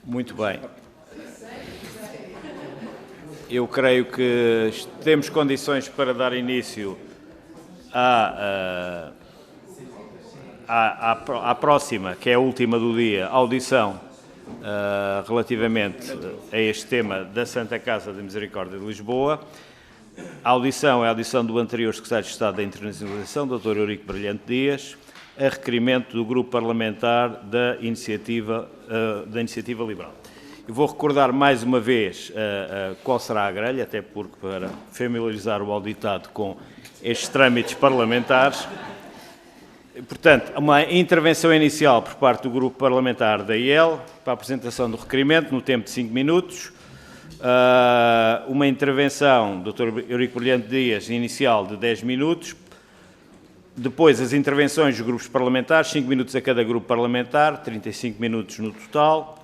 Muito bem. Eu creio que temos condições para dar início à próxima, que é a última do dia, audição relativamente a este tema da Santa Casa da Misericórdia de Lisboa. A audição é a audição do anterior Secretário de Estado da Internacionalização, Dr. Eurico Brilhante Dias, a requerimento do Grupo Parlamentar da Iniciativa Liberal. Eu vou recordar mais uma vez qual será a grelha, até porque para familiarizar o auditado com estes trâmites parlamentares. Portanto, uma intervenção inicial por parte do Grupo Parlamentar da IEL para a apresentação do requerimento no tempo de 5 minutos. Uma intervenção do Dr. Eurico Brilhante Dias inicial de 10 minutos. Depois, as intervenções dos grupos parlamentares, 5 minutos a cada grupo parlamentar, 35 minutos no total.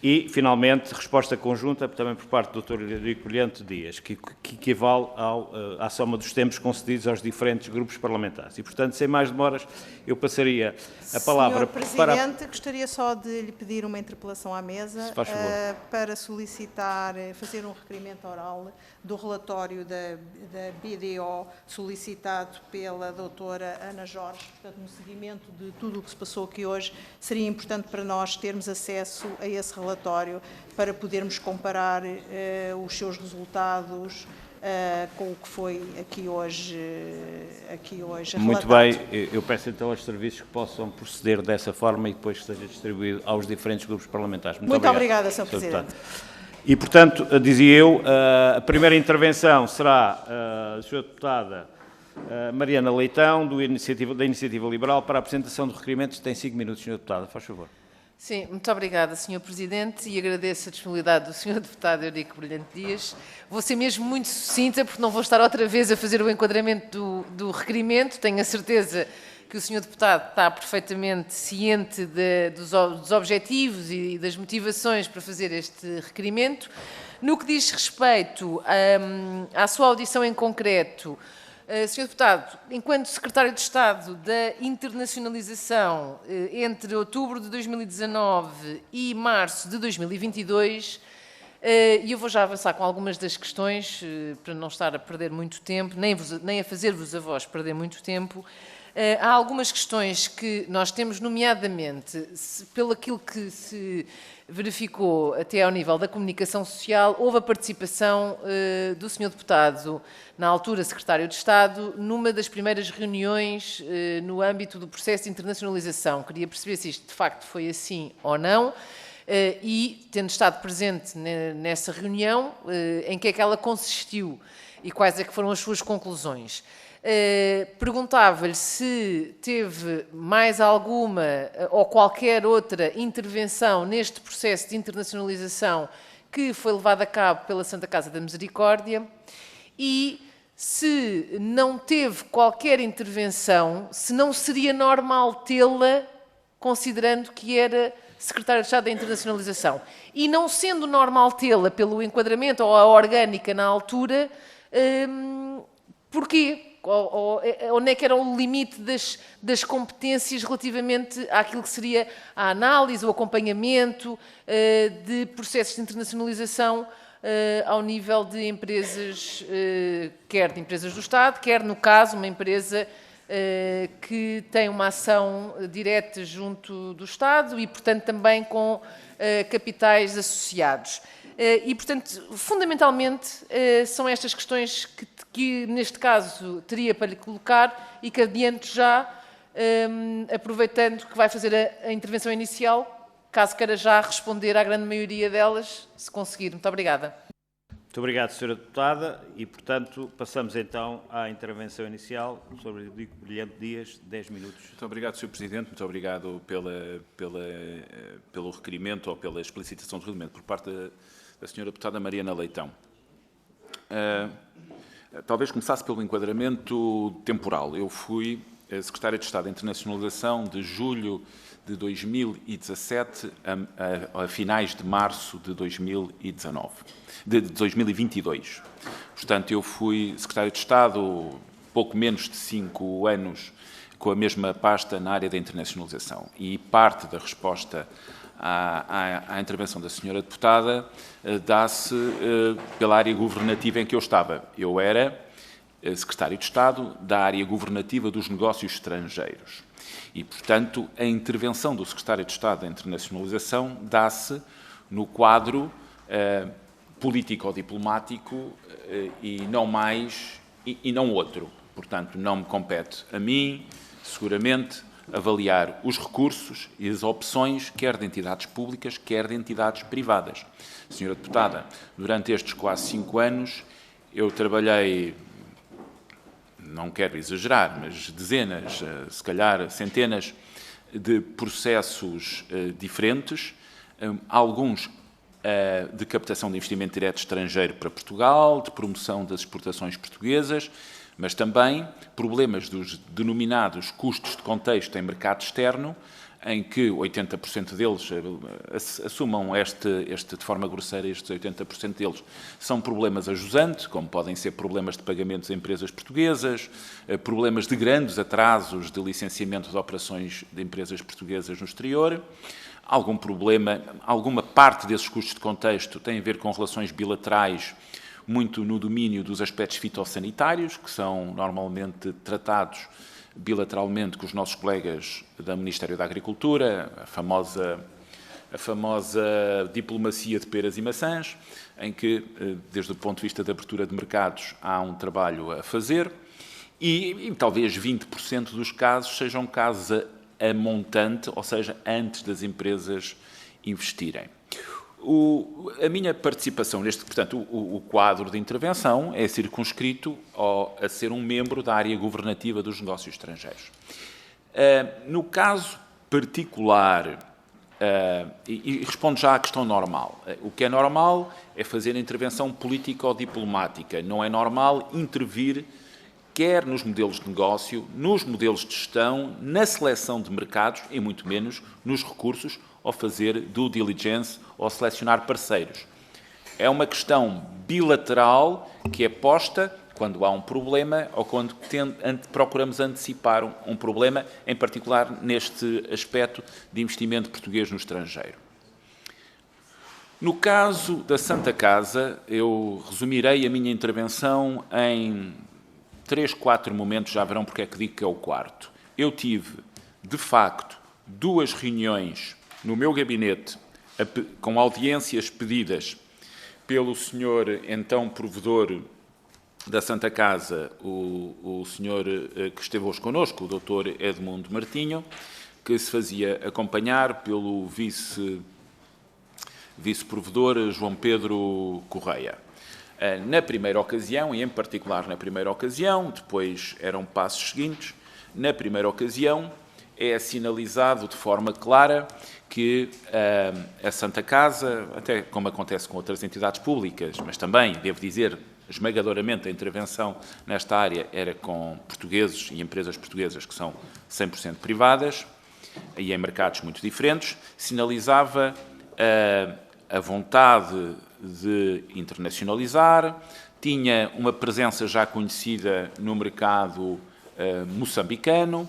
E, finalmente, resposta conjunta também por parte do Dr. Eurico Brilhante Dias, que equivale à soma dos tempos concedidos aos diferentes grupos parlamentares. E, portanto, sem mais demoras, eu passaria a palavra para... Sr. Presidente, gostaria só de lhe pedir uma interpelação à mesa para solicitar, fazer um requerimento oral do relatório da BDO solicitado pela doutora Ana Jorge. Portanto, no seguimento de tudo o que se passou aqui hoje, seria importante para nós termos acesso a esse relatório para podermos comparar os seus resultados com o que foi aqui hoje relatado. Muito bem, eu peço então aos serviços que possam proceder dessa forma e depois que seja distribuído aos diferentes grupos parlamentares. Muito obrigada, Sr. Presidente. E, portanto, dizia eu, a primeira intervenção será a Sra. Deputada Mariana Leitão, da Iniciativa Liberal, para a apresentação do requerimento. Tem 5 minutos, Sra. Deputada, faz favor. Sim, muito obrigada, Sr. Presidente, e agradeço a disponibilidade do Sr. Deputado Eurico Brilhante Dias. Vou ser mesmo muito sucinta, porque não vou estar outra vez a fazer o enquadramento do requerimento. Tenho a certeza que o Sr. Deputado está perfeitamente ciente dos objetivos e das motivações para fazer este requerimento. No que diz respeito à sua audição em concreto, Sr. Deputado, enquanto Secretário de Estado da Internacionalização entre outubro de 2019 e março de 2022, e eu vou já avançar com algumas das questões, para não estar a perder muito tempo, nem a fazer-vos a vós perder muito tempo. Há algumas questões que nós temos, nomeadamente, pelo aquilo que se verificou até ao nível da comunicação social, houve a participação do Sr. Deputado, na altura Secretário de Estado, numa das primeiras reuniões no âmbito do processo de internacionalização. Queria perceber se isto de facto foi assim ou não e, tendo estado presente nessa reunião, em que é que ela consistiu e quais é que foram as suas conclusões. Perguntava-lhe se teve mais alguma ou qualquer outra intervenção neste processo de internacionalização que foi levado a cabo pela Santa Casa da Misericórdia e se não teve qualquer intervenção, se não seria normal tê-la, considerando que era Secretário de Estado da Internacionalização. E não sendo normal tê-la pelo enquadramento ou a orgânica na altura, porquê? Onde é que era o limite das competências relativamente àquilo que seria a análise, o acompanhamento de processos de internacionalização ao nível de empresas, quer de empresas do Estado, quer, no caso, uma empresa que tem uma ação direta junto do Estado e, portanto, também com capitais associados. E, portanto, fundamentalmente, são estas questões que, neste caso, teria para lhe colocar e que adianto já, aproveitando que vai fazer a intervenção inicial, caso queira já responder à grande maioria delas, se conseguir. Muito obrigada. Muito obrigado, Sra. Deputada. E, portanto, passamos então à intervenção inicial sobre o Brilhante Dias, 10 minutos. Muito obrigado, Sr. Presidente. Muito obrigado pelo requerimento ou pela explicitação do requerimento por parte da Sra. Deputada Mariana Leitão. Talvez começasse pelo enquadramento temporal. Eu fui Secretário de Estado da Internacionalização de julho de 2017 a finais de março de 2022. Portanto, eu fui Secretário de Estado pouco menos de 5 anos com a mesma pasta na área da internacionalização. E parte da resposta à intervenção da senhora deputada, dá-se pela área governativa em que eu estava. Eu era secretário de Estado da área governativa dos negócios estrangeiros. E, portanto, a intervenção do secretário de Estado da Internacionalização dá-se no quadro político-diplomático e não mais e não outro. Portanto, não me compete a mim, seguramente, avaliar os recursos e as opções, quer de entidades públicas, quer de entidades privadas. Senhora Deputada, durante estes quase 5 anos, eu trabalhei, não quero exagerar, mas dezenas, se calhar centenas, de processos diferentes, alguns de captação de investimento direto estrangeiro para Portugal, de promoção das exportações portuguesas, mas também problemas dos denominados custos de contexto em mercado externo, em que 80% deles, assumam de forma grosseira, estes 80% deles são problemas a jusante, como podem ser problemas de pagamentos a empresas portuguesas, problemas de grandes atrasos de licenciamento de operações de empresas portuguesas no exterior. Algum problema, alguma parte desses custos de contexto tem a ver com relações bilaterais, muito no domínio dos aspectos fitossanitários, que são normalmente tratados bilateralmente com os nossos colegas do Ministério da Agricultura, a famosa diplomacia de peras e maçãs, em que, desde o ponto de vista da abertura de mercados, há um trabalho a fazer, e talvez 20% dos casos sejam casos a montante, ou seja, antes das empresas investirem. A minha participação neste, portanto, o quadro de intervenção é circunscrito a ser um membro da área governativa dos negócios estrangeiros. No caso particular, e respondo já à questão normal, o que é normal é fazer intervenção política ou diplomática, não é normal intervir quer nos modelos de negócio, nos modelos de gestão, na seleção de mercados e muito menos nos recursos, ou fazer due diligence ou selecionar parceiros. É uma questão bilateral que é posta quando há um problema ou quando procuramos antecipar um problema, em particular neste aspecto de investimento português no estrangeiro. No caso da Santa Casa, eu resumirei a minha intervenção em 3, 4 momentos, já verão porque é que digo que é o quarto. Eu tive, de facto, 2 reuniões no meu gabinete, com audiências pedidas pelo senhor, então, provedor da Santa Casa, o senhor que esteve hoje connosco, o Dr. Edmundo Martinho, que se fazia acompanhar pelo vice-provedor João Pedro Correia. Na primeira ocasião, e em particular na primeira ocasião, depois eram passos seguintes, na primeira ocasião é sinalizado de forma clara que a Santa Casa, até como acontece com outras entidades públicas, mas também, devo dizer, esmagadoramente a intervenção nesta área era com portugueses e empresas portuguesas que são 100% privadas e em mercados muito diferentes, sinalizava a vontade de internacionalizar, tinha uma presença já conhecida no mercado moçambicano,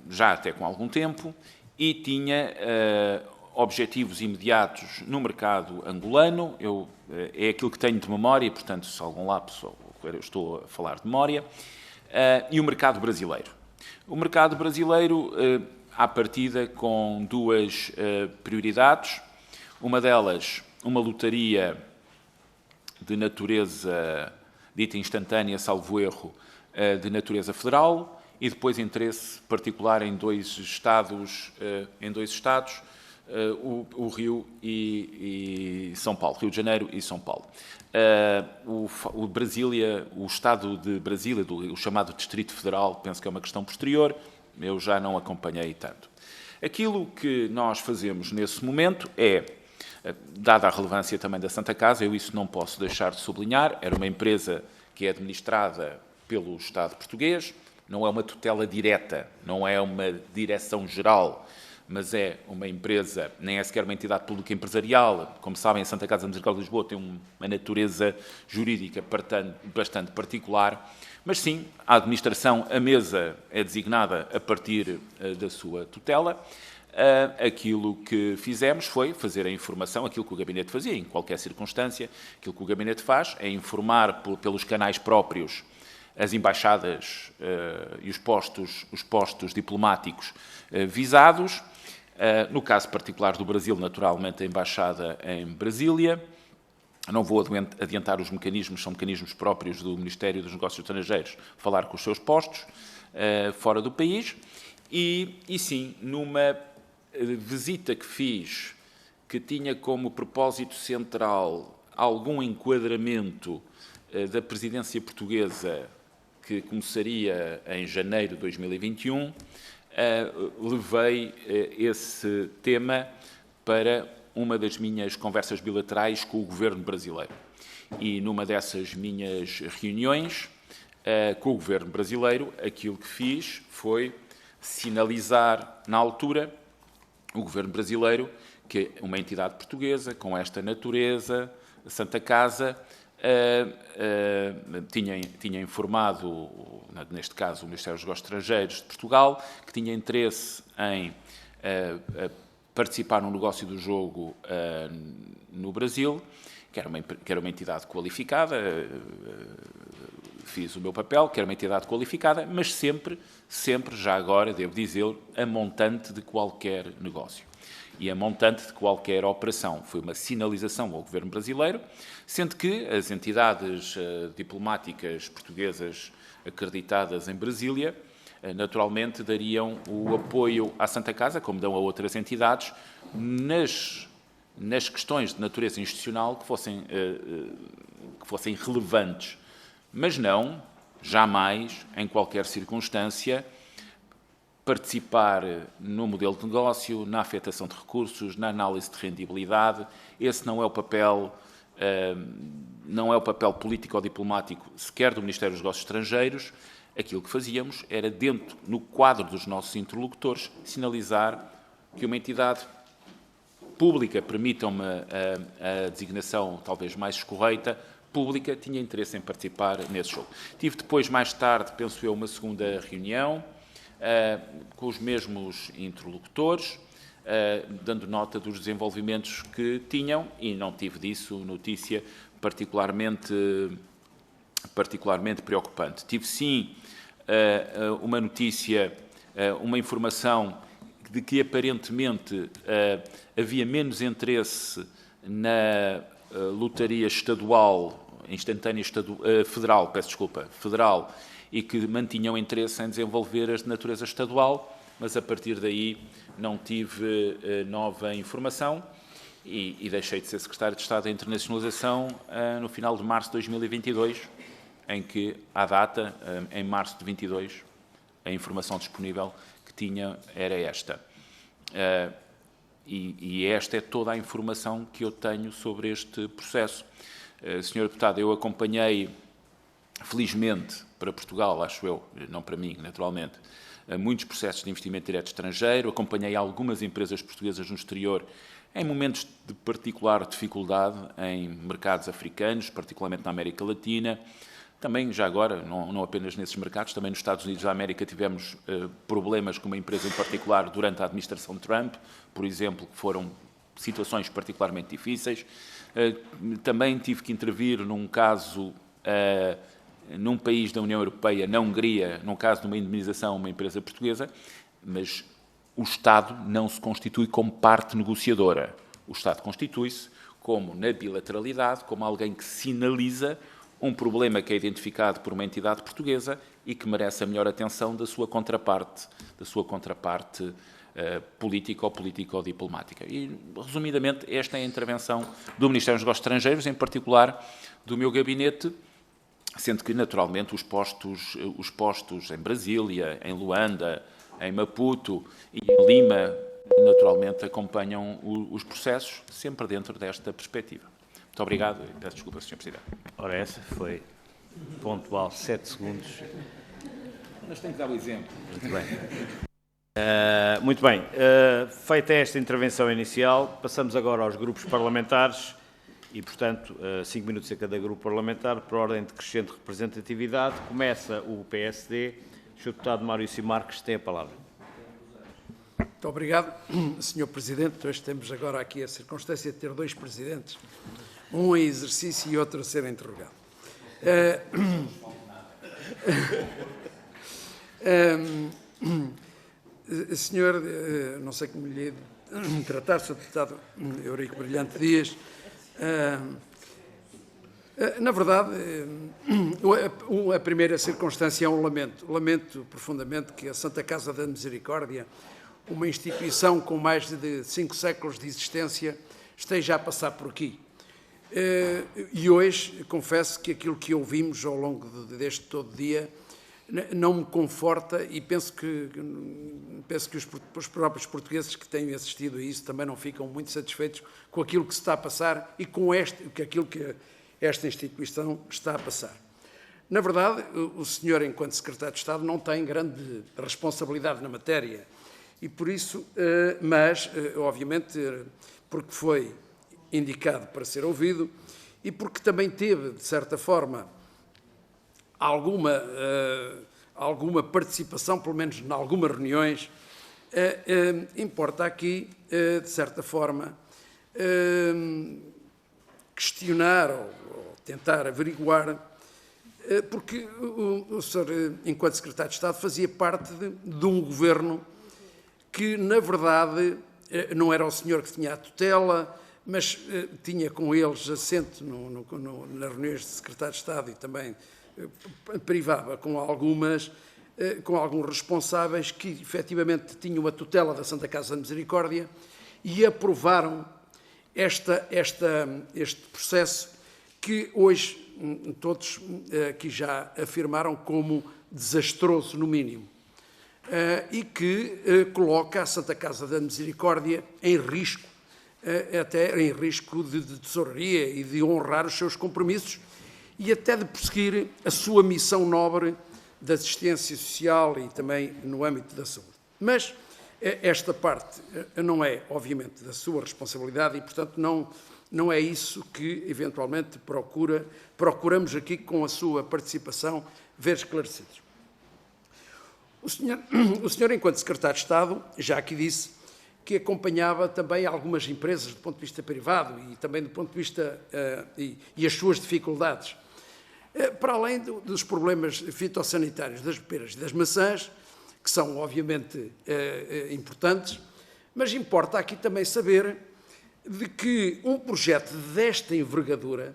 já até com algum tempo, e tinha objetivos imediatos no mercado angolano, é aquilo que tenho de memória, portanto, se algum lapso, eu estou a falar de memória, e o mercado brasileiro. O mercado brasileiro, à partida, com 2 prioridades, uma delas, uma lotaria de natureza dita instantânea, salvo erro, de natureza federal, e depois interesse particular em 2 estados, o Rio e São Paulo, Rio de Janeiro e São Paulo. O Estado de Brasília, o chamado Distrito Federal, penso que é uma questão posterior, eu já não acompanhei tanto. Aquilo que nós fazemos nesse momento é, dada a relevância também da Santa Casa, eu isso não posso deixar de sublinhar, era uma empresa que é administrada pelo Estado português, não é uma tutela direta, não é uma direção geral, mas é uma empresa, nem é sequer uma entidade pública empresarial. Como sabem, a Santa Casa da Misericórdia de Lisboa tem uma natureza jurídica bastante particular, mas sim, a administração, a mesa é designada a partir da sua tutela. aquilo que fizemos foi fazer a informação, aquilo que o Gabinete fazia em qualquer circunstância, aquilo que o Gabinete faz é informar pelos canais próprios as embaixadas e os postos diplomáticos visados. No caso particular do Brasil, naturalmente, a embaixada em Brasília. Não vou adiantar os mecanismos, são mecanismos próprios do Ministério dos Negócios Estrangeiros, falar com os seus postos fora do país. E sim, numa visita que fiz, que tinha como propósito central algum enquadramento da presidência portuguesa, que começaria em janeiro de 2021, levei esse tema para uma das minhas conversas bilaterais com o governo brasileiro. E numa dessas minhas reuniões com o governo brasileiro, aquilo que fiz foi sinalizar, na altura, o governo brasileiro, que é uma entidade portuguesa com esta natureza, a Santa Casa, tinha informado, neste caso, o Ministério dos Negócios Estrangeiros de Portugal, que tinha interesse em participar no negócio do jogo no Brasil, que era uma entidade qualificada, fiz o meu papel, que era uma entidade qualificada, mas sempre, já agora, devo dizer, a montante de qualquer negócio e a montante de qualquer operação. Foi uma sinalização ao governo brasileiro, sendo que as entidades diplomáticas portuguesas acreditadas em Brasília, naturalmente, dariam o apoio à Santa Casa, como dão a outras entidades, nas questões de natureza institucional que fossem relevantes, mas não, jamais, em qualquer circunstância, participar no modelo de negócio, na afetação de recursos, na análise de rendibilidade. Esse não é o papel político ou diplomático sequer do Ministério dos Negócios Estrangeiros. Aquilo que fazíamos era, no quadro dos nossos interlocutores, sinalizar que uma entidade pública, permitam-me a designação talvez mais escorreita, pública, tinha interesse em participar nesse jogo. Tive depois, mais tarde, penso eu, uma segunda reunião com os mesmos interlocutores, dando nota dos desenvolvimentos que tinham, e não tive disso notícia particularmente preocupante. Tive, sim, uma notícia, uma informação de que, aparentemente, havia menos interesse na lotaria estadual, instantânea federal, federal, e que mantinham interesse em desenvolver a de natureza estadual, mas a partir daí não tive nova informação e deixei de ser Secretário de Estado da Internacionalização no final de março de 2022, em que, à data, em março de 22, a informação disponível que tinha era esta. E esta é toda a informação que eu tenho sobre este processo. Senhor Deputado, eu acompanhei, felizmente, para Portugal, acho eu, não para mim, naturalmente, muitos processos de investimento direto estrangeiro, acompanhei algumas empresas portuguesas no exterior em momentos de particular dificuldade em mercados africanos, particularmente na América Latina. Também, já agora, não apenas nesses mercados, também nos Estados Unidos da América tivemos problemas com uma empresa em particular durante a administração Trump, por exemplo, que foram situações particularmente difíceis. Também tive que intervir num caso, num país da União Europeia, na Hungria, num caso de uma indemnização a uma empresa portuguesa, mas o Estado não se constitui como parte negociadora. O Estado constitui-se como, na bilateralidade, como alguém que sinaliza um problema que é identificado por uma entidade portuguesa e que merece a melhor atenção da sua contraparte política ou político-diplomática. E, resumidamente, esta é a intervenção do Ministério dos Negócios Estrangeiros, em particular do meu gabinete, sendo que, naturalmente, os postos em Brasília, em Luanda, em Maputo e em Lima, naturalmente, acompanham os processos, sempre dentro desta perspectiva. Muito obrigado e peço desculpa, Sr. Presidente. Ora, essa foi pontual, 7 segundos. Mas tenho que dar o exemplo. Muito bem. Feita esta intervenção inicial, passamos agora aos grupos parlamentares e, portanto, 5 minutos a cada grupo parlamentar, por ordem de crescente representatividade. Começa o PSD. O Sr. Deputado Maurício Marques tem a palavra. Muito obrigado, Sr. Presidente. Hoje temos agora aqui a circunstância de ter dois presidentes, um em exercício e outro a ser interrogado. Senhor, não sei como lhe tratar, Sr. Deputado Eurico Brilhante Dias, na verdade, a primeira circunstância é um lamento. Lamento profundamente que a Santa Casa da Misericórdia, uma instituição com mais de 5 séculos de existência, esteja a passar por aqui. E hoje, confesso que aquilo que ouvimos ao longo deste todo dia não me conforta e penso que os próprios portugueses que têm assistido a isso também não ficam muito satisfeitos com aquilo que se está a passar e com aquilo que esta instituição está a passar. Na verdade, o senhor, enquanto Secretário de Estado, não tem grande responsabilidade na matéria e por isso, mas, obviamente, porque foi indicado para ser ouvido e porque também teve, de certa forma, alguma participação, pelo menos em algumas reuniões, importa aqui, de certa forma, questionar ou tentar averiguar, porque o senhor, enquanto Secretário de Estado, fazia parte de um governo que, na verdade, não era o senhor que tinha a tutela, mas tinha com eles assento nas reuniões de Secretário de Estado e também privava com alguns responsáveis que efetivamente tinham a tutela da Santa Casa da Misericórdia e aprovaram este processo que hoje todos aqui já afirmaram como desastroso, no mínimo, e que coloca a Santa Casa da Misericórdia em risco, até em risco de tesouraria e de honrar os seus compromissos e até de prosseguir a sua missão nobre de assistência social e também no âmbito da saúde. Mas esta parte não é, obviamente, da sua responsabilidade e, portanto, não é isso que, eventualmente, procuramos aqui, com a sua participação, ver esclarecidos. O senhor, enquanto Secretário de Estado, já aqui disse que acompanhava também algumas empresas do ponto de vista privado e também do ponto de vista e as suas dificuldades. Para além dos problemas fitossanitários das peras e das maçãs, que são obviamente importantes, mas importa aqui também saber de que um projeto desta envergadura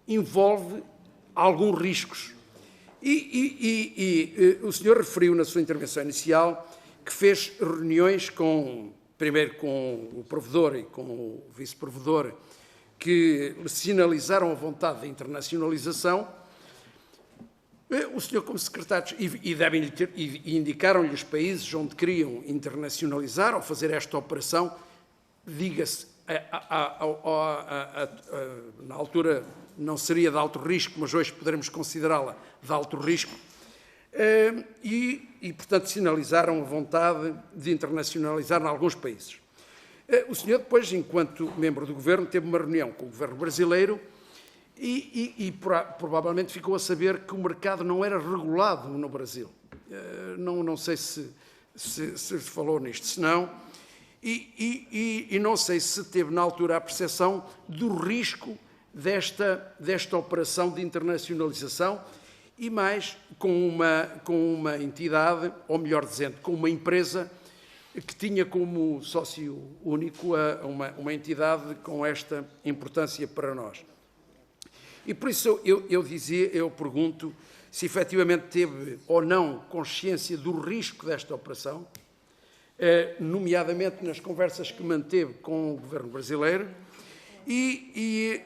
envolve alguns riscos. E o senhor referiu na sua intervenção inicial que fez reuniões primeiro com o provedor e com o vice-provedor, que sinalizaram a vontade de internacionalização. O senhor, como secretário, e indicaram-lhe os países onde queriam internacionalizar ou fazer esta operação, diga-se, na altura não seria de alto risco, mas hoje poderemos considerá-la de alto risco, e, portanto, sinalizaram a vontade de internacionalizar em alguns países. O senhor, depois, enquanto membro do Governo, teve uma reunião com o Governo brasileiro e provavelmente ficou a saber que o mercado não era regulado no Brasil. Não sei se falou nisto, se não, e não sei se teve na altura a percepção do risco desta operação de internacionalização e mais com uma entidade, ou melhor dizendo, com uma empresa que tinha como sócio único uma entidade com esta importância para nós. E por isso eu pergunto se efetivamente teve ou não consciência do risco desta operação, nomeadamente nas conversas que manteve com o governo brasileiro, e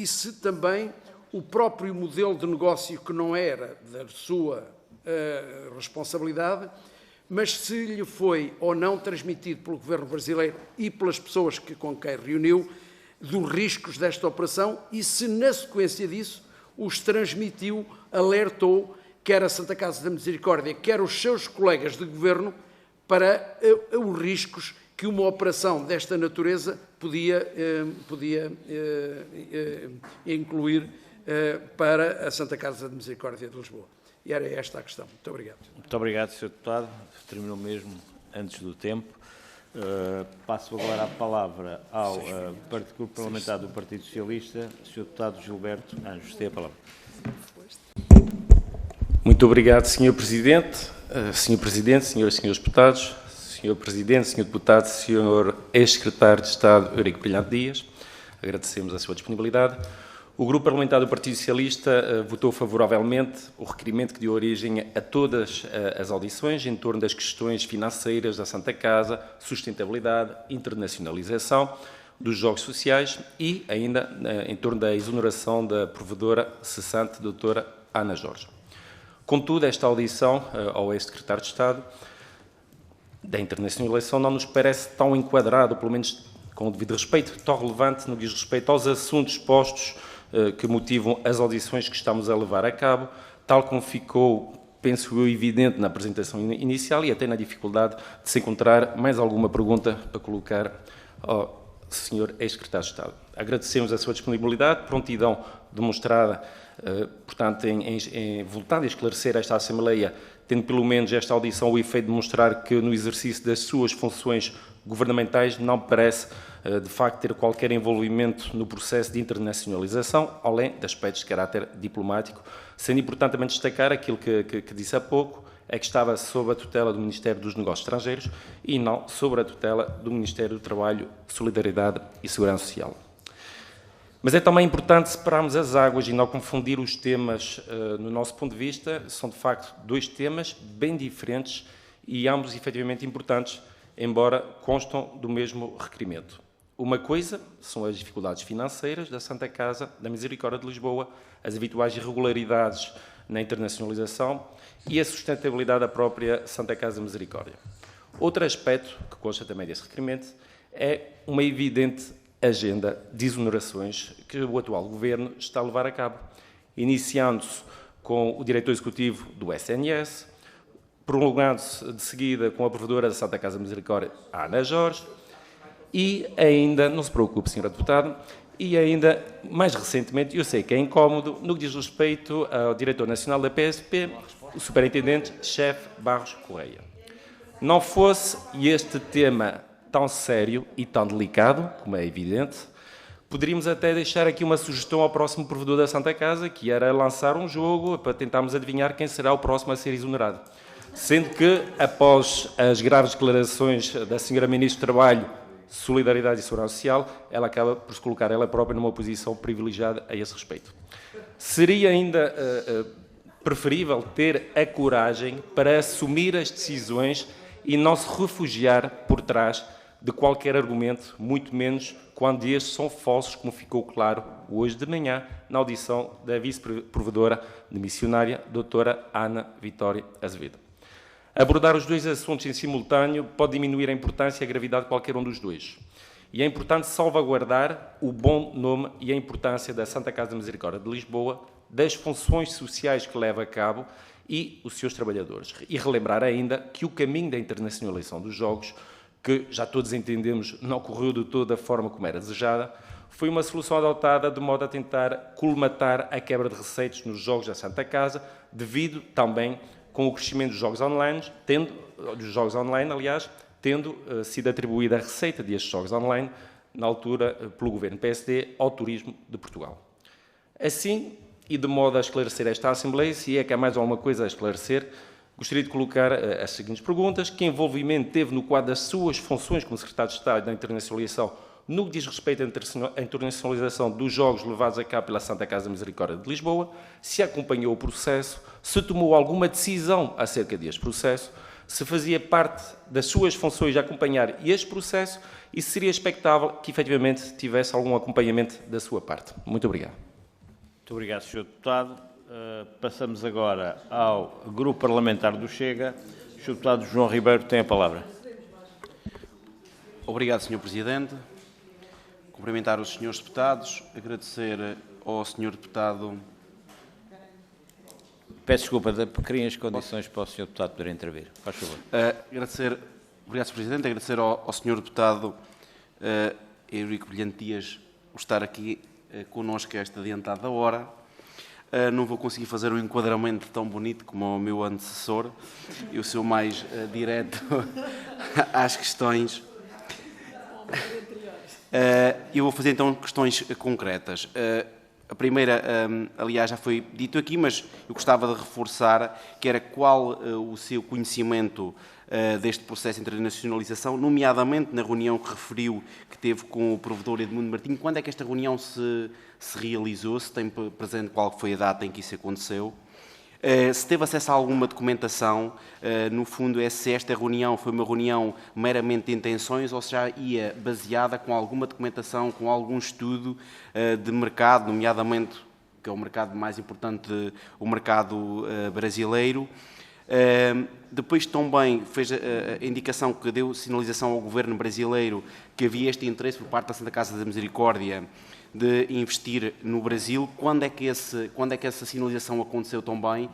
se também o próprio modelo de negócio, que não era da sua responsabilidade, mas se lhe foi ou não transmitido pelo governo brasileiro e pelas pessoas com quem reuniu, dos riscos desta operação, e se na sequência disso os transmitiu, alertou, quer a Santa Casa da Misericórdia, quer os seus colegas de governo, para os riscos que uma operação desta natureza podia incluir para a Santa Casa da Misericórdia de Lisboa. E era esta a questão. Muito obrigado. Muito obrigado, Sr. Deputado. Terminou mesmo antes do tempo. Passo agora a palavra ao Grupo Parlamentar do Partido Socialista, Sr. Deputado Gilberto Anjos. Tem a palavra. Muito obrigado, Sr. Presidente. Sr. Presidente, senhoras e senhores deputados, Sr. Presidente, Sr. Deputado, Sr. Ex-Secretário de Estado, Eurico Brilhante Dias, agradecemos a sua disponibilidade. O Grupo Parlamentar do Partido Socialista votou favoravelmente o requerimento que deu origem a todas as audições em torno das questões financeiras da Santa Casa, sustentabilidade, internacionalização dos jogos sociais e ainda em torno da exoneração da provedora cessante, doutora Ana Jorge. Contudo, esta audição ao ex-secretário de Estado da internacionalização não nos parece tão enquadrado, pelo menos com o devido respeito, tão relevante no que diz respeito aos assuntos postos que motivam as audições que estamos a levar a cabo, tal como ficou, penso eu, evidente na apresentação inicial e até na dificuldade de se encontrar mais alguma pergunta para colocar ao Sr. Ex-Secretário de Estado. Agradecemos a sua disponibilidade, prontidão demonstrada, portanto, em vontade de esclarecer esta Assembleia, tendo pelo menos esta audição o efeito de mostrar que no exercício das suas funções governamentais não parece, de facto, ter qualquer envolvimento no processo de internacionalização, além de aspectos de caráter diplomático, sendo importante também destacar aquilo que disse há pouco, é que estava sob a tutela do Ministério dos Negócios Estrangeiros e não sobre a tutela do Ministério do Trabalho, Solidariedade e Segurança Social. Mas é também importante separarmos as águas e não confundir os temas. No nosso ponto de vista, são de facto dois temas bem diferentes e ambos efetivamente importantes, embora constam do mesmo requerimento. Uma coisa são as dificuldades financeiras da Santa Casa da Misericórdia de Lisboa, as habituais irregularidades na internacionalização e a sustentabilidade da própria Santa Casa da Misericórdia. Outro aspecto, que consta também desse requerimento, é uma evidente agenda de exonerações que o atual Governo está a levar a cabo, iniciando-se com o diretor executivo do SNS, prolongando-se de seguida com a provedora da Santa Casa da Misericórdia, a Ana Jorge, e ainda, não se preocupe, Sr. Deputado, e ainda, mais recentemente, eu sei que é incómodo, no que diz respeito ao diretor nacional da PSP, o superintendente-chefe Barros Correia. Não fosse este tema tão sério e tão delicado, como é evidente, poderíamos até deixar aqui uma sugestão ao próximo provedor da Santa Casa, que era lançar um jogo para tentarmos adivinhar quem será o próximo a ser exonerado. Sendo que, após as graves declarações da Sra. Ministra do Trabalho, Solidariedade e Segurança Social, ela acaba por se colocar ela própria numa posição privilegiada a esse respeito. Seria ainda preferível ter a coragem para assumir as decisões e não se refugiar por trás de qualquer argumento, muito menos quando estes são falsos, como ficou claro hoje de manhã na audição da vice-provedora de missionária, doutora Ana Vitória Azevedo. Abordar os dois assuntos em simultâneo pode diminuir a importância e a gravidade de qualquer um dos dois. E é importante salvaguardar o bom nome e a importância da Santa Casa da Misericórdia de Lisboa, das funções sociais que leva a cabo e os seus trabalhadores. E relembrar ainda que o caminho da internacionalização dos jogos, que já todos entendemos não correu de toda a forma como era desejada, foi uma solução adotada de modo a tentar colmatar a quebra de receitas nos jogos da Santa Casa, devido também com o crescimento dos jogos online, tendo sido atribuída a receita destes jogos online, na altura, pelo governo PSD, ao turismo de Portugal. Assim, e de modo a esclarecer esta Assembleia, se é que há mais alguma coisa a esclarecer, gostaria de colocar as seguintes perguntas. Que envolvimento teve no quadro das suas funções como Secretário de Estado da Internacionalização no que diz respeito à internacionalização dos jogos levados a cabo pela Santa Casa da Misericórdia de Lisboa? Se acompanhou o processo? Se tomou alguma decisão acerca deste processo? Se fazia parte das suas funções de acompanhar este processo? E se seria expectável que, efetivamente, tivesse algum acompanhamento da sua parte? Muito obrigado. Muito obrigado, Sr. Deputado. Passamos agora ao Grupo Parlamentar do Chega. O Sr. Deputado João Ribeiro tem a palavra. Obrigado, Sr. Presidente. Cumprimentar os senhores deputados, agradecer ao Sr. Deputado... Peço desculpa, criem as condições para o Sr. Deputado poder intervir. Faz favor. Obrigado, Sr. Presidente. Agradecer ao Sr. Deputado Eurico Brilhante Dias por estar aqui connosco a esta adiantada hora. Não vou conseguir fazer um enquadramento tão bonito como o meu antecessor e o seu mais direto às questões. Eu vou fazer então questões concretas. A primeira, aliás, já foi dito aqui, mas eu gostava de reforçar que era qual o seu conhecimento deste processo de internacionalização, nomeadamente na reunião que referiu que teve com o provedor Edmundo Martinho. Quando é que esta reunião se realizou? Se tem presente qual foi a data em que isso aconteceu? Se teve acesso a alguma documentação, no fundo, é se esta reunião foi uma reunião meramente de intenções ou se já ia baseada com alguma documentação, com algum estudo de mercado, nomeadamente, que é o mercado mais importante, o mercado brasileiro. Depois também fez a indicação que deu sinalização ao governo brasileiro que havia este interesse por parte da Santa Casa da Misericórdia de investir no Brasil. Quando é que essa sinalização aconteceu também?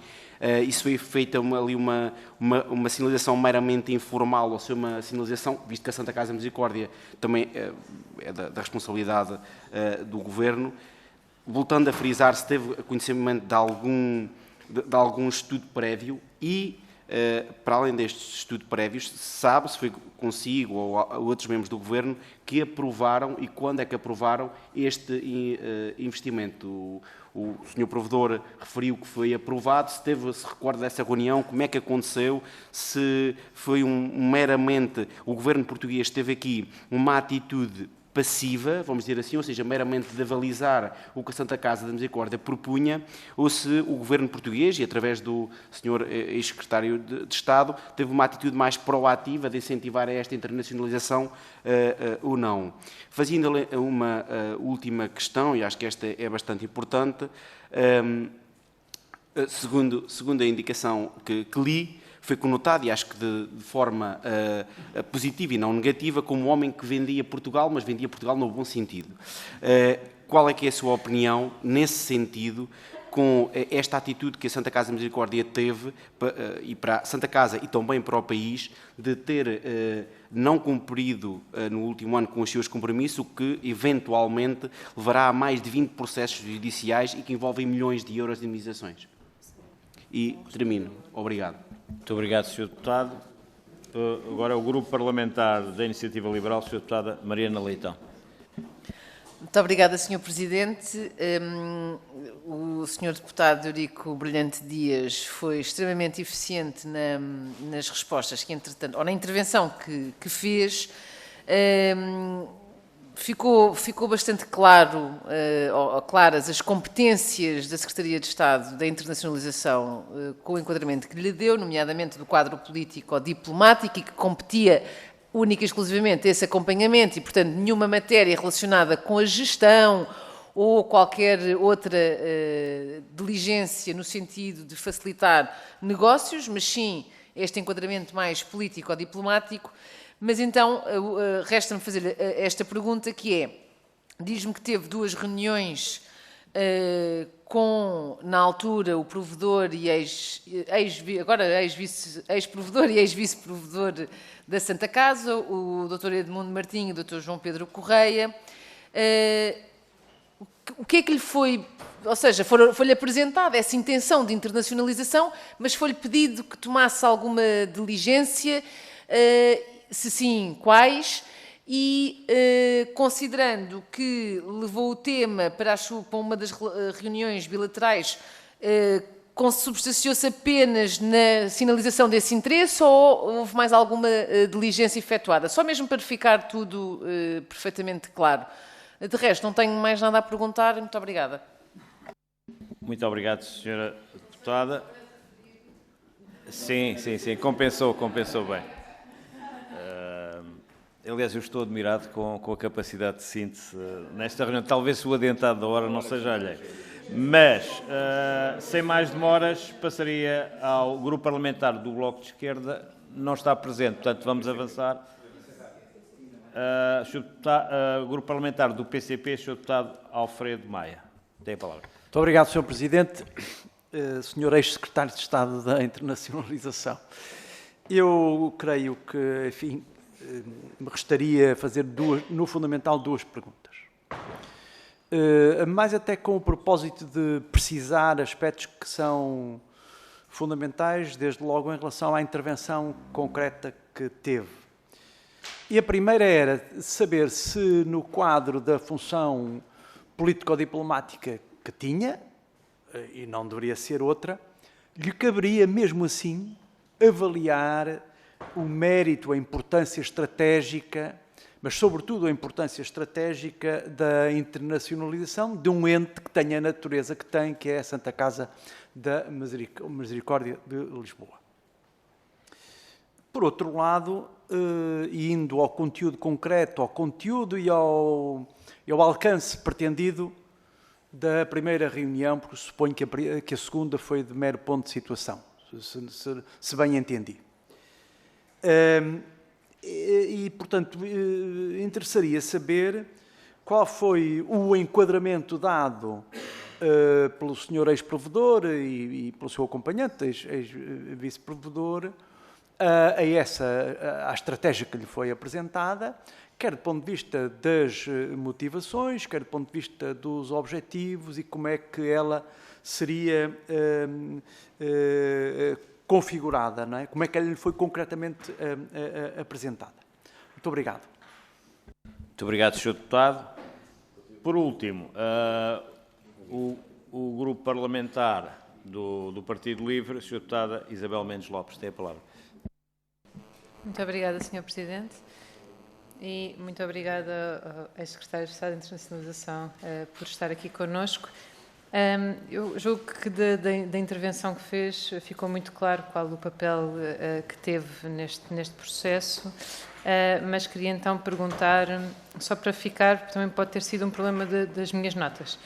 Isso foi feita ali uma sinalização meramente informal, ou seja, uma sinalização, visto que a Santa Casa da Misericórdia também é da responsabilidade do Governo. Voltando a frisar, se teve conhecimento de algum estudo prévio e, para além destes estudos prévios, sabe se foi consigo ou outros membros do Governo que aprovaram e quando é que aprovaram este investimento. O Sr. Provedor referiu que foi aprovado, se recorda dessa reunião, como é que aconteceu, se foi meramente, o Governo português teve aqui uma atitude passiva, vamos dizer assim, ou seja, meramente de avalizar o que a Santa Casa da Misericórdia propunha, ou se o Governo português, e através do Sr. Ex-Secretário de Estado, teve uma atitude mais proativa de incentivar esta internacionalização ou não. Fazendo uma última questão, e acho que esta é bastante importante, segundo a indicação que li, foi conotado, e acho que de forma positiva e não negativa, como um homem que vendia Portugal, mas vendia Portugal no bom sentido. Qual é que é a sua opinião, nesse sentido, com esta atitude que a Santa Casa da Misericórdia teve, e para a Santa Casa e também para o país, de ter não cumprido no último ano com os seus compromissos, o que eventualmente levará a mais de 20 processos judiciais e que envolvem milhões de euros de indemnizações? E termino. Obrigado. Muito obrigado, Sr. Deputado. Agora o Grupo Parlamentar da Iniciativa Liberal, Sra. Deputada Mariana Leitão. Muito obrigada, Sr. Presidente. O Sr. Deputado Eurico Brilhante Dias foi extremamente eficiente nas respostas que, entretanto, ou na intervenção que fez. Ficou bastante claras as competências da Secretaria de Estado da internacionalização com o enquadramento que lhe deu, nomeadamente do quadro político-diplomático, e que competia única e exclusivamente esse acompanhamento e, portanto, nenhuma matéria relacionada com a gestão ou qualquer outra diligência no sentido de facilitar negócios, mas sim este enquadramento mais político-diplomático. Mas então, resta-me fazer esta pergunta, que é, diz-me que teve 2 reuniões com, na altura, o provedor e ex-provedor e ex-vice-provedor da Santa Casa, o Dr. Edmundo Martinho e o Dr. João Pedro Correia. O que é que lhe foi... Ou seja, foi-lhe apresentada essa intenção de internacionalização, mas foi-lhe pedido que tomasse alguma diligência... Se sim, quais? E, considerando que levou o tema para uma das reuniões bilaterais, consubstanciou-se apenas na sinalização desse interesse ou houve mais alguma diligência efetuada? Só mesmo para ficar tudo perfeitamente claro. De resto, não tenho mais nada a perguntar. Muito obrigada. Muito obrigado, Sra. Deputada. Sim, compensou bem. Aliás, eu estou admirado com a capacidade de síntese nesta reunião. Talvez o adiantado da hora não seja alheio. Mas, sem mais demoras, passaria ao Grupo Parlamentar do Bloco de Esquerda. Não está presente, portanto, vamos avançar. Grupo Parlamentar do PCP, Sr. Deputado Alfredo Maia. Tem a palavra. Muito obrigado, Sr. Presidente. Sr. Ex-Secretário de Estado da Internacionalização. Eu creio que, enfim... me restaria fazer no fundamental 2 perguntas. Mais até com o propósito de precisar aspectos que são fundamentais, desde logo em relação à intervenção concreta que teve. E a primeira era saber se, no quadro da função político-diplomática que tinha, e não deveria ser outra, lhe caberia, mesmo assim, avaliar o mérito, a importância estratégica, mas, sobretudo, a importância estratégica da internacionalização de um ente que tenha a natureza que tem, que é a Santa Casa da Misericórdia de Lisboa. Por outro lado, indo ao conteúdo concreto, ao conteúdo e ao alcance pretendido da primeira reunião, porque suponho que a segunda foi de mero ponto de situação, se bem entendi. Portanto, interessaria saber qual foi o enquadramento dado pelo Sr. ex-provedor e pelo seu acompanhante, ex-vice-provedor, à estratégia que lhe foi apresentada, quer do ponto de vista das motivações, quer do ponto de vista dos objetivos e como é que ela seria configurada, não é? Como é que ela lhe foi concretamente apresentada. Muito obrigado. Muito obrigado, Sr. Deputado. Por último, o grupo parlamentar do Partido Livre, Sra. Deputada Isabel Mendes Lopes, tem a palavra. Muito obrigada, Sr. Presidente. E muito obrigada ao ex-secretário de Estado de Internacionalização por estar aqui connosco. Eu julgo que da intervenção que fez ficou muito claro qual o papel que teve neste processo, mas queria então perguntar, só para ficar, porque também pode ter sido um problema das minhas notas.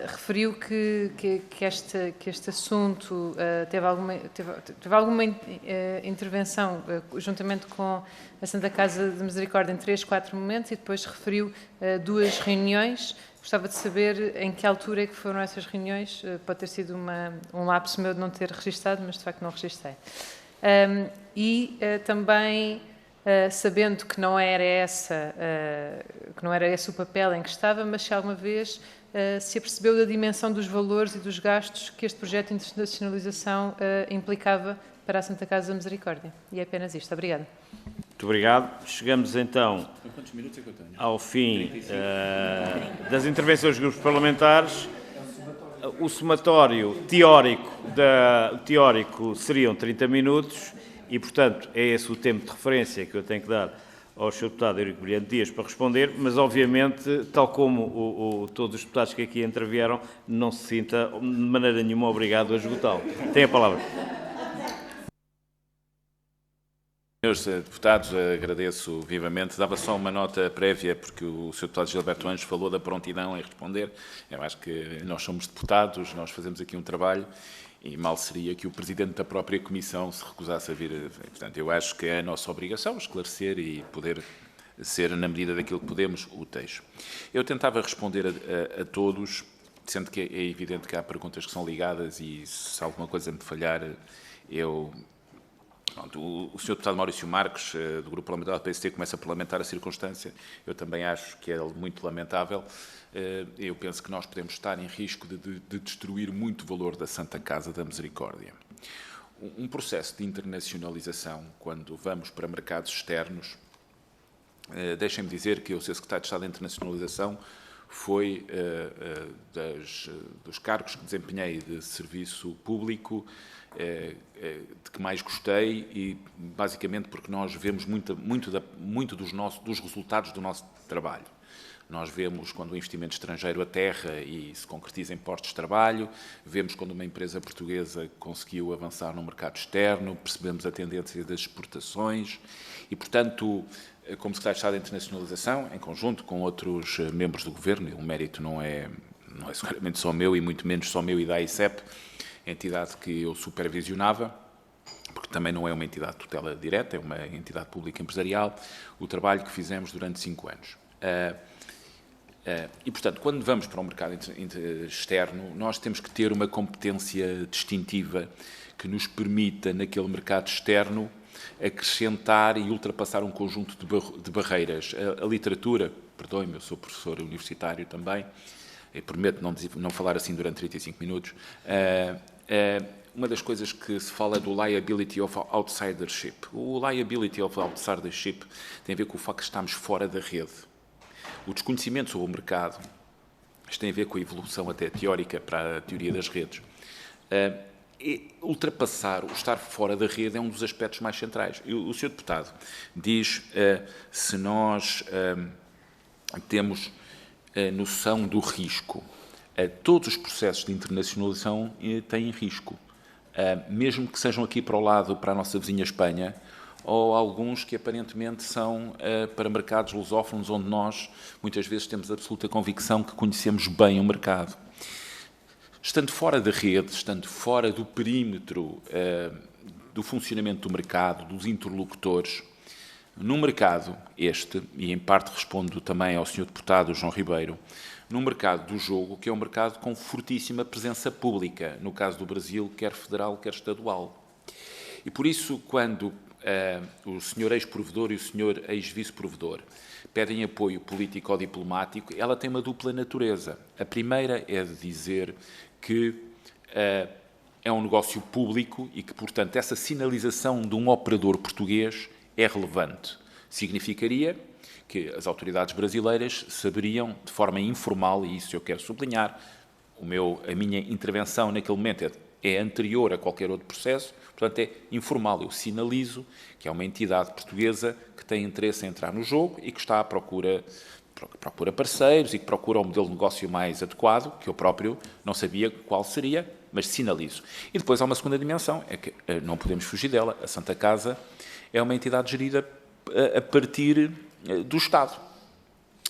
Referiu que este assunto teve alguma intervenção juntamente com a Santa Casa de Misericórdia em 3, 4 momentos e depois referiu 2 reuniões. Gostava de saber em que altura é que foram essas reuniões. Pode ter sido um lapso meu de não ter registado, mas de facto não registrei. Também, sabendo que não era esse o papel em que estava, mas se alguma vez se apercebeu da dimensão dos valores e dos gastos que este projeto de internacionalização implicava para a Santa Casa da Misericórdia. E é apenas isto. Obrigada. Muito obrigado. Chegamos então ao fim das intervenções dos grupos parlamentares. O somatório teórico seriam 30 minutos e, portanto, é esse o tempo de referência que eu tenho que dar ao Sr. Deputado Eurico Brilhante Dias para responder, mas, obviamente, tal como todos os deputados que aqui intervieram, não se sinta de maneira nenhuma obrigado a esgotá-lo. Tem a palavra. Senhores deputados, agradeço vivamente. Dava só uma nota prévia, porque o Sr. Deputado Gilberto Anjos falou da prontidão em responder. Eu acho que nós somos deputados, nós fazemos aqui um trabalho e mal seria que o Presidente da própria Comissão se recusasse a vir. Portanto, eu acho que é a nossa obrigação esclarecer e poder ser, na medida daquilo que podemos, úteis. Eu tentava responder a todos, sendo que é evidente que há perguntas que são ligadas e se alguma coisa me falhar, eu... Pronto, o Sr. Deputado Maurício Marques, do Grupo Parlamentar do PST, começa a parlamentar a circunstância. Eu também acho que é muito lamentável. Eu penso que nós podemos estar em risco de destruir muito valor da Santa Casa da Misericórdia. Um processo de internacionalização, quando vamos para mercados externos, deixem-me dizer que eu ser Secretário de Estado de Internacionalização foi dos cargos que desempenhei de serviço público de que mais gostei e basicamente porque nós vemos muito dos resultados do nosso trabalho. Nós vemos quando o investimento estrangeiro aterra e se concretiza em postos de trabalho, vemos quando uma empresa portuguesa conseguiu avançar no mercado externo, percebemos a tendência das exportações e, portanto, como Secretário de Estado de Internacionalização, em conjunto com outros membros do Governo, o mérito não é seguramente só meu e muito menos só meu e da AICEP, a entidade que eu supervisionava, porque também não é uma entidade de tutela direta, é uma entidade pública empresarial, o trabalho que fizemos durante 5 anos. E, portanto, quando vamos para o mercado externo, nós temos que ter uma competência distintiva que nos permita, naquele mercado externo, acrescentar e ultrapassar um conjunto de barreiras. A literatura, perdoe-me, eu sou professor universitário também, eu prometo não falar assim durante 35 minutos, uma das coisas que se fala é do liability of outsidership. O liability of outsidership tem a ver com o facto de estarmos fora da rede. O desconhecimento sobre o mercado, isto tem a ver com a evolução até teórica para a teoria das redes. Ultrapassar o estar fora da rede é um dos aspectos mais centrais. O Sr. Deputado diz se nós temos noção do risco. Todos os processos de internacionalização têm risco, mesmo que sejam aqui para o lado, para a nossa vizinha Espanha, ou alguns que aparentemente são para mercados lusófonos, onde nós muitas vezes temos absoluta convicção que conhecemos bem o mercado. Estando fora da rede, estando fora do perímetro do funcionamento do mercado, dos interlocutores, num mercado este, e em parte respondo também ao Sr. Deputado João Ribeiro, num mercado do jogo, que é um mercado com fortíssima presença pública, no caso do Brasil, quer federal, quer estadual. E por isso, quando o Sr. ex-provedor e o Sr. ex-vice-provedor pedem apoio político ou diplomático, ela tem uma dupla natureza. A primeira é de dizer que é um negócio público e que, portanto, essa sinalização de um operador português é relevante. Significaria que as autoridades brasileiras saberiam, de forma informal, e isso eu quero sublinhar, a minha intervenção naquele momento é anterior a qualquer outro processo, portanto é informal. Eu sinalizo que é uma entidade portuguesa que tem interesse em entrar no jogo e que está à procura parceiros e que procura um modelo de negócio mais adequado, que eu próprio não sabia qual seria, mas sinalizo. E depois há uma segunda dimensão, é que não podemos fugir dela. A Santa Casa é uma entidade gerida a partir do Estado.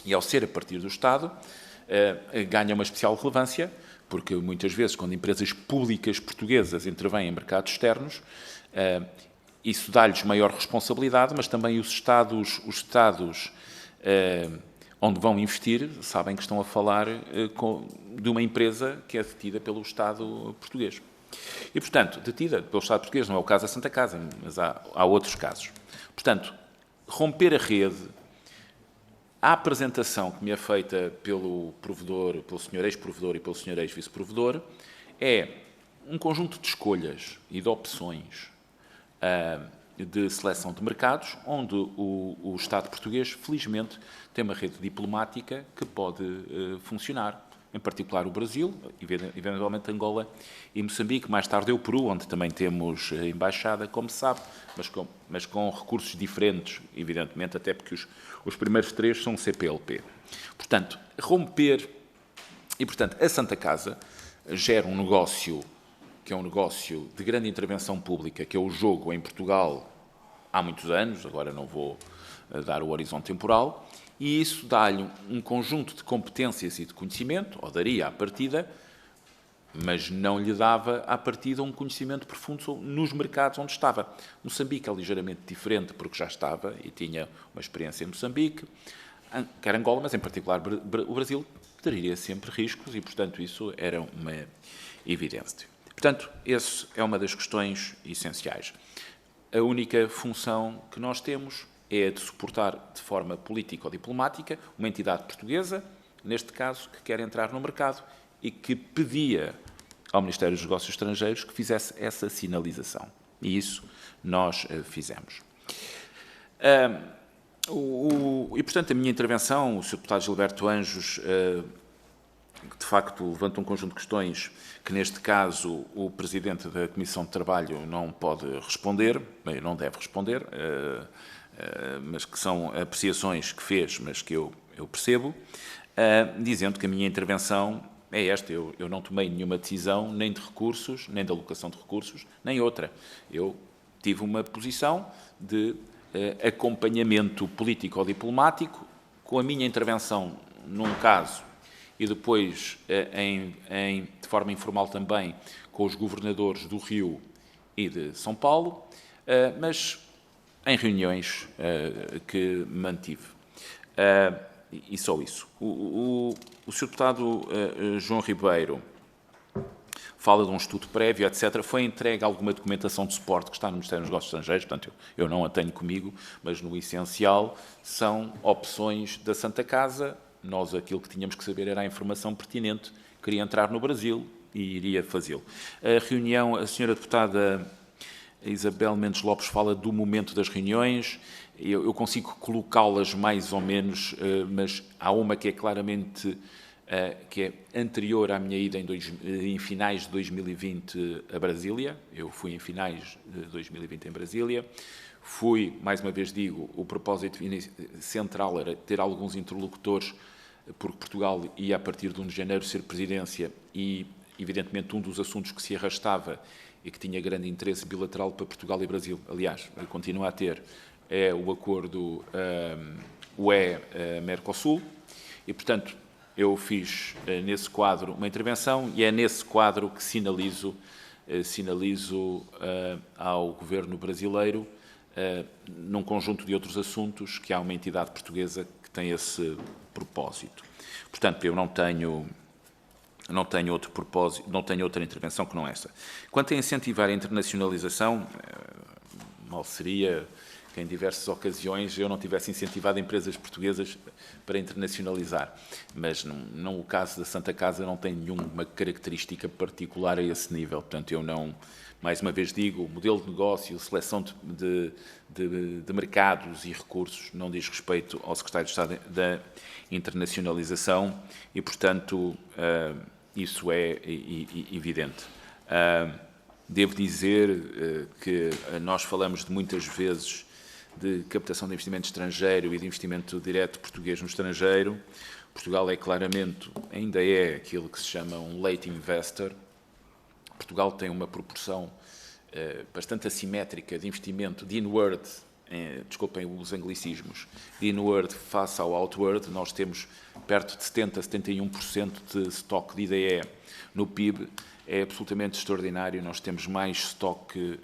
E ao ser a partir do Estado, ganha uma especial relevância, porque muitas vezes, quando empresas públicas portuguesas intervêm em mercados externos, isso dá-lhes maior responsabilidade, mas também os Estados onde vão investir sabem que estão a falar de uma empresa que é detida pelo Estado português. E, portanto, detida pelo Estado português, não é o caso da Santa Casa, mas há outros casos. Portanto, romper a rede, a apresentação que me é feita pelo provedor, pelo Sr. ex-provedor e pelo Sr. ex-vice-provedor, é um conjunto de escolhas e de opções de seleção de mercados, onde o Estado português, felizmente, tem uma rede diplomática que pode funcionar, em particular o Brasil, eventualmente Angola e Moçambique, mais tarde o Peru, onde também temos a embaixada, como se sabe, mas com recursos diferentes, evidentemente, até porque os primeiros três são CPLP. Portanto, romper... E, portanto, a Santa Casa gera um negócio que é um negócio de grande intervenção pública, que é o jogo em Portugal há muitos anos, agora não vou dar o horizonte temporal, e isso dá-lhe um conjunto de competências e de conhecimento, ou daria à partida, mas não lhe dava à partida um conhecimento profundo nos mercados onde estava. Moçambique é ligeiramente diferente, porque já estava e tinha uma experiência em Moçambique, quer Angola, mas em particular o Brasil, teria sempre riscos e, portanto, isso era uma evidência. Portanto, essa é uma das questões essenciais. A única função que nós temos é a de suportar de forma política ou diplomática uma entidade portuguesa, neste caso, que quer entrar no mercado e que pedia ao Ministério dos Negócios Estrangeiros que fizesse essa sinalização. E isso nós fizemos. E, portanto, a minha intervenção, o Sr. Deputado Gilberto Anjos, de facto, levanta um conjunto de questões que, neste caso, o Presidente da Comissão de Trabalho não pode responder, não deve responder, mas que são apreciações que fez, mas que eu percebo, dizendo que a minha intervenção é esta. Eu não tomei nenhuma decisão, nem de recursos, nem de alocação de recursos, nem outra. Eu tive uma posição de acompanhamento político ou diplomático, com a minha intervenção num caso e depois, de forma informal também, com os governadores do Rio e de São Paulo, mas em reuniões que mantive. E só isso. O Sr. Deputado João Ribeiro fala de um estudo prévio, etc. Foi entregue alguma documentação de suporte que está no Ministério dos Negócios Estrangeiros, portanto, eu não a tenho comigo, mas no essencial são opções da Santa Casa. Nós aquilo que tínhamos que saber era a informação pertinente. Queria entrar no Brasil, iria fazê-lo. A reunião, a senhora deputada Isabel Mendes Lopes fala do momento das reuniões. Eu consigo colocá-las mais ou menos, mas há uma que é claramente que é anterior à minha ida em finais de 2020 a Brasília. Eu fui em finais de 2020 em Brasília. Fui, mais uma vez digo, o propósito central era ter alguns interlocutores, porque Portugal ia, a partir de 1 de janeiro, ser presidência e, evidentemente, um dos assuntos que se arrastava e que tinha grande interesse bilateral para Portugal e Brasil, aliás, continua a ter, é o acordo UE-Mercosul. E, portanto, eu fiz nesse quadro uma intervenção e é nesse quadro que sinalizo ao governo brasileiro, num conjunto de outros assuntos, que há uma entidade portuguesa que tem esse propósito. Portanto, eu não tenho outro propósito, não tenho outra intervenção que não esta. Quanto a incentivar a internacionalização, mal seria que em diversas ocasiões eu não tivesse incentivado empresas portuguesas para internacionalizar, mas não o caso da Santa Casa não tem nenhuma característica particular a esse nível, portanto eu não, mais uma vez digo, o modelo de negócio, seleção de mercados e recursos não diz respeito ao Secretário de Estado da Internacionalização e, portanto, isso é evidente. Devo dizer que nós falamos de muitas vezes de captação de investimento estrangeiro e de investimento direto português no estrangeiro. Portugal é claramente, ainda é aquilo que se chama um late investor. Portugal tem uma proporção bastante assimétrica de investimento de inward, desculpem os anglicismos, de inward face ao outward. Nós temos perto de 70% a 71% de estoque de IDE no PIB. É absolutamente extraordinário. Nós temos mais estoque,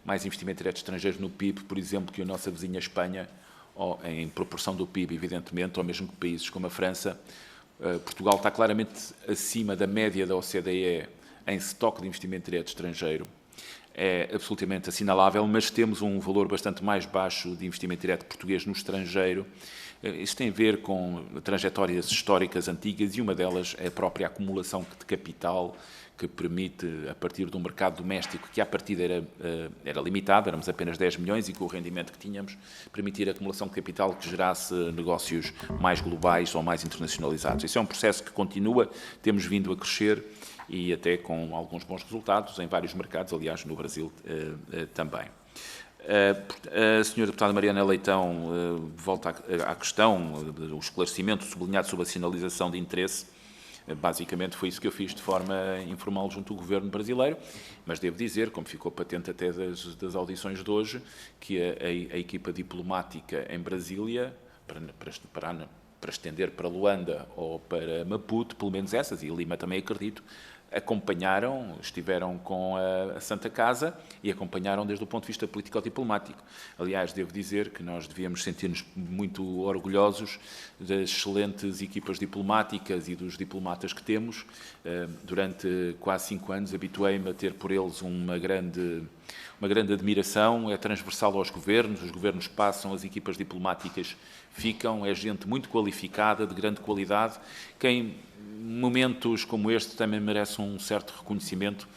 mais investimento direto estrangeiro no PIB, por exemplo, que a nossa vizinha Espanha, em proporção do PIB, evidentemente, ou mesmo que países como a França. Portugal está claramente acima da média da OCDE em estoque de investimento direto estrangeiro. É absolutamente assinalável, mas temos um valor bastante mais baixo de investimento direto português no estrangeiro. Isto tem a ver com trajetórias históricas antigas e uma delas é a própria acumulação de capital que permite, a partir de um mercado doméstico que à partida era limitado, éramos apenas 10 milhões e com o rendimento que tínhamos, permitir a acumulação de capital que gerasse negócios mais globais ou mais internacionalizados. Isso é um processo que continua, temos vindo a crescer e até com alguns bons resultados em vários mercados, aliás, no Brasil também. A senhora deputada Mariana Leitão volta à questão do esclarecimento sublinhado sobre a sinalização de interesse. Basicamente foi isso que eu fiz de forma informal junto ao governo brasileiro, mas devo dizer, como ficou patente até das audições de hoje, que a equipa diplomática em Brasília, para estender para Luanda ou para Maputo, pelo menos essas, e Lima também acredito, estiveram com a Santa Casa e acompanharam desde o ponto de vista político-diplomático. Aliás, devo dizer que nós devíamos sentir-nos muito orgulhosos das excelentes equipas diplomáticas e dos diplomatas que temos. Durante quase 5 anos habituei-me a ter por eles uma grande admiração. É transversal aos governos, os governos passam, as equipas diplomáticas ficam, é gente muito qualificada, de grande qualidade, que em momentos como este também merece um certo reconhecimento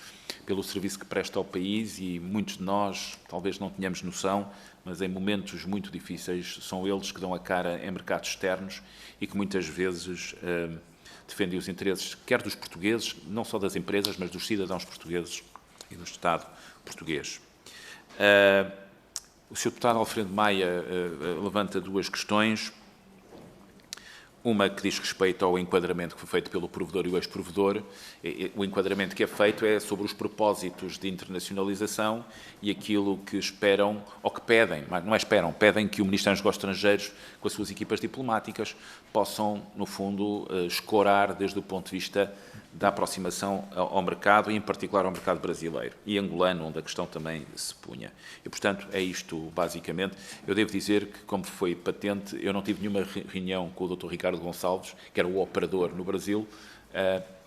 pelo serviço que presta ao país e muitos de nós talvez não tenhamos noção, mas em momentos muito difíceis são eles que dão a cara em mercados externos e que muitas vezes defendem os interesses quer dos portugueses, não só das empresas, mas dos cidadãos portugueses e do Estado português. O Sr. Deputado Alfredo Maia levanta 2 questões. Uma que diz respeito ao enquadramento que foi feito pelo provedor e o ex-provedor. O enquadramento que é feito é sobre os propósitos de internacionalização e aquilo que esperam, ou que pedem, mas não é esperam, pedem que o Ministério dos Negócios Estrangeiros, com as suas equipas diplomáticas, possam, no fundo, escorar desde o ponto de vista da aproximação ao mercado, e em particular ao mercado brasileiro e angolano, onde a questão também se punha. E, portanto, é isto, basicamente. Eu devo dizer que, como foi patente, eu não tive nenhuma reunião com o Dr. Ricardo Gonçalves, que era o operador no Brasil,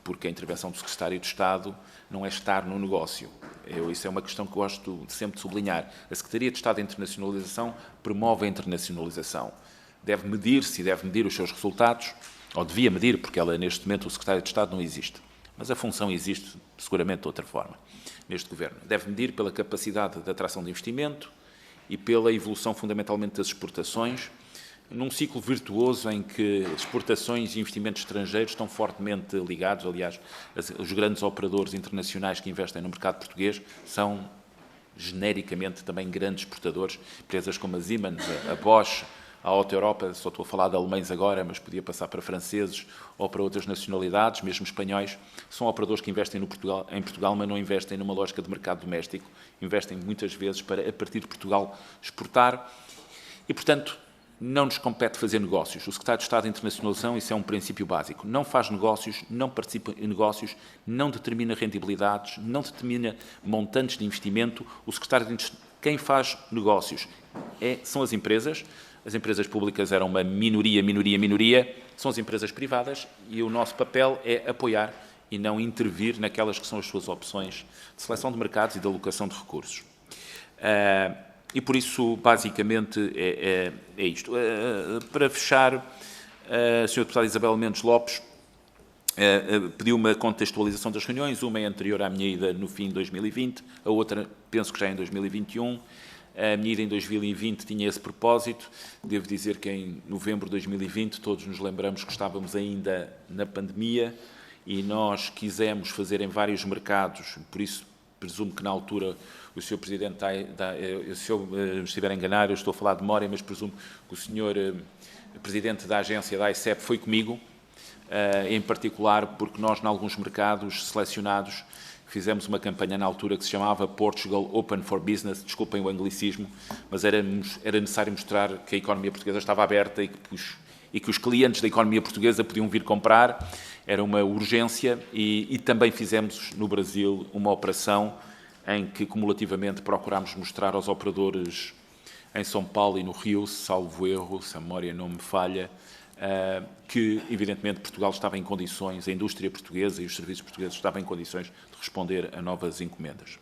porque a intervenção do Secretário de Estado não é estar no negócio. Isso é uma questão que gosto sempre de sublinhar. A Secretaria de Estado de Internacionalização promove a internacionalização. Deve medir-se e deve medir os seus resultados, ou devia medir, porque ela, neste momento, o Secretário de Estado não existe. mas a função existe seguramente de outra forma neste Governo. Deve medir pela capacidade de atração de investimento e pela evolução fundamentalmente das exportações, num ciclo virtuoso em que exportações e investimentos estrangeiros estão fortemente ligados. Aliás, os grandes operadores internacionais que investem no mercado português são genericamente também grandes exportadores, empresas como a Siemens, a Bosch, a Auto Europa, só estou a falar de alemães agora, mas podia passar para franceses ou para outras nacionalidades, mesmo espanhóis, são operadores que investem em Portugal, mas não investem numa lógica de mercado doméstico, investem muitas vezes para, a partir de Portugal, exportar e, portanto, não nos compete fazer negócios. O Secretário de Estado de Internacionalização, isso é um princípio básico. Não faz negócios, não participa em negócios, não determina rendibilidades, não determina montantes de investimento. O Secretário de quem faz negócios são as empresas. As empresas públicas eram uma minoria, são as empresas privadas e o nosso papel é apoiar e não intervir naquelas que são as suas opções de seleção de mercados e de alocação de recursos. E por isso, basicamente, é isto. Para fechar, a Sra. Deputada Isabel Mendes Lopes pediu uma contextualização das reuniões, uma é anterior à minha ida no fim de 2020, a outra penso que já é em 2021. A minha ida em 2020 tinha esse propósito. Devo dizer que em novembro de 2020 todos nos lembramos que estávamos ainda na pandemia e nós quisemos fazer em vários mercados, por isso presumo que na altura o Sr. Presidente, se eu me estiver a enganar, eu estou a falar de memória, mas presumo que o Sr. Presidente da agência da ICEP foi comigo, em particular porque nós, em alguns mercados selecionados, fizemos uma campanha na altura que se chamava Portugal Open for Business, desculpem o anglicismo, mas era necessário mostrar que a economia portuguesa estava aberta e que os clientes da economia portuguesa podiam vir comprar, era uma urgência e também fizemos no Brasil uma operação em que cumulativamente procurámos mostrar aos operadores em São Paulo e no Rio, salvo erro, se a memória não me falha, que, evidentemente, Portugal estava em condições, a indústria portuguesa e os serviços portugueses estavam em condições de responder a novas encomendas.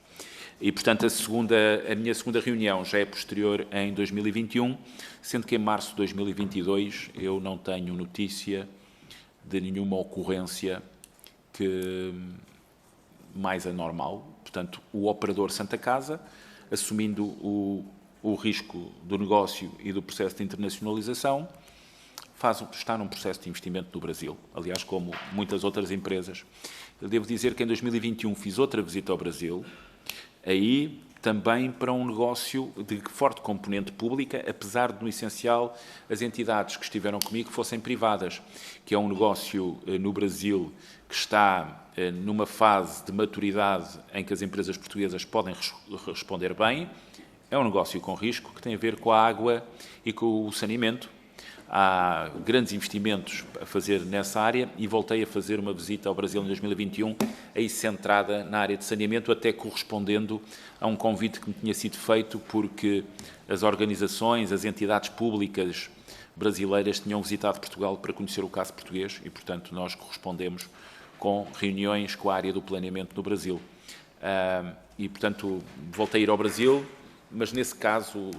E, portanto, a minha segunda reunião já é posterior em 2021, sendo que em março de 2022 eu não tenho notícia de nenhuma ocorrência mais anormal. Portanto, o operador Santa Casa, assumindo o risco do negócio e do processo de internacionalização, está num processo de investimento no Brasil, aliás, como muitas outras empresas. Eu devo dizer que em 2021 fiz outra visita ao Brasil, aí também para um negócio de forte componente pública, apesar de, no essencial, as entidades que estiveram comigo fossem privadas, que é um negócio no Brasil que está numa fase de maturidade em que as empresas portuguesas podem responder bem. É um negócio com risco que tem a ver com a água e com o saneamento. Há grandes investimentos a fazer nessa área e voltei a fazer uma visita ao Brasil em 2021, aí centrada na área de saneamento, até correspondendo a um convite que me tinha sido feito porque as organizações, as entidades públicas brasileiras tinham visitado Portugal para conhecer o caso português e, portanto, nós correspondemos com reuniões com a área do planeamento no Brasil. E, portanto, voltei a ir ao Brasil, mas nesse caso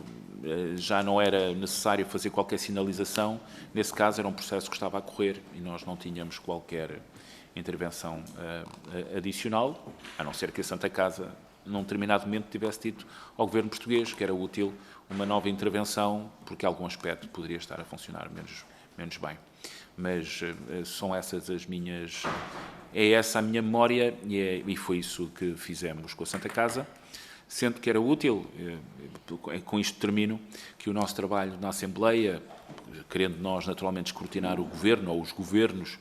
já não era necessário fazer qualquer sinalização. Nesse caso era um processo que estava a correr e nós não tínhamos qualquer intervenção adicional, a não ser que a Santa Casa, num determinado momento, tivesse dito ao Governo português que era útil uma nova intervenção, porque algum aspecto poderia estar a funcionar menos bem. Mas são essas as minhas... É essa a minha memória e foi isso que fizemos com a Santa Casa, sendo que era útil, com isto termino, que o nosso trabalho na Assembleia, querendo nós naturalmente escrutinar o Governo ou os governos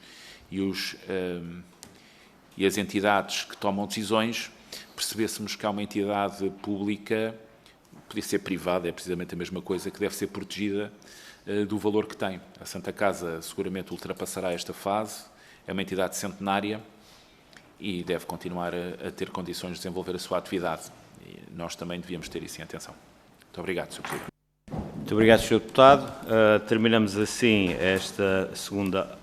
e as entidades que tomam decisões, percebêssemos que há uma entidade pública, podia ser privada, é precisamente a mesma coisa, que deve ser protegida do valor que tem. A Santa Casa seguramente ultrapassará esta fase, é uma entidade centenária e deve continuar a ter condições de desenvolver a sua atividade. E nós também devíamos ter isso em atenção. Muito obrigado, Sr. Presidente. Muito obrigado, Sr. Deputado. Terminamos assim esta segunda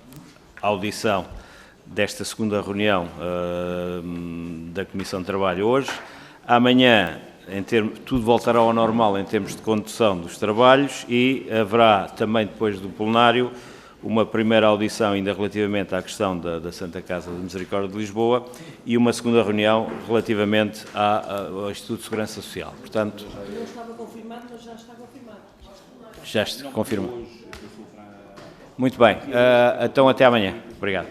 audição desta segunda reunião da Comissão de Trabalho hoje. Amanhã, tudo voltará ao normal em termos de condução dos trabalhos e haverá também, depois do plenário, uma primeira audição ainda relativamente à questão da Santa Casa de Misericórdia de Lisboa e uma segunda reunião relativamente ao Instituto de Segurança Social. Portanto, não estava confirmado, mas já está confirmado. Já está confirmado. Muito bem. Então, até amanhã. Obrigado.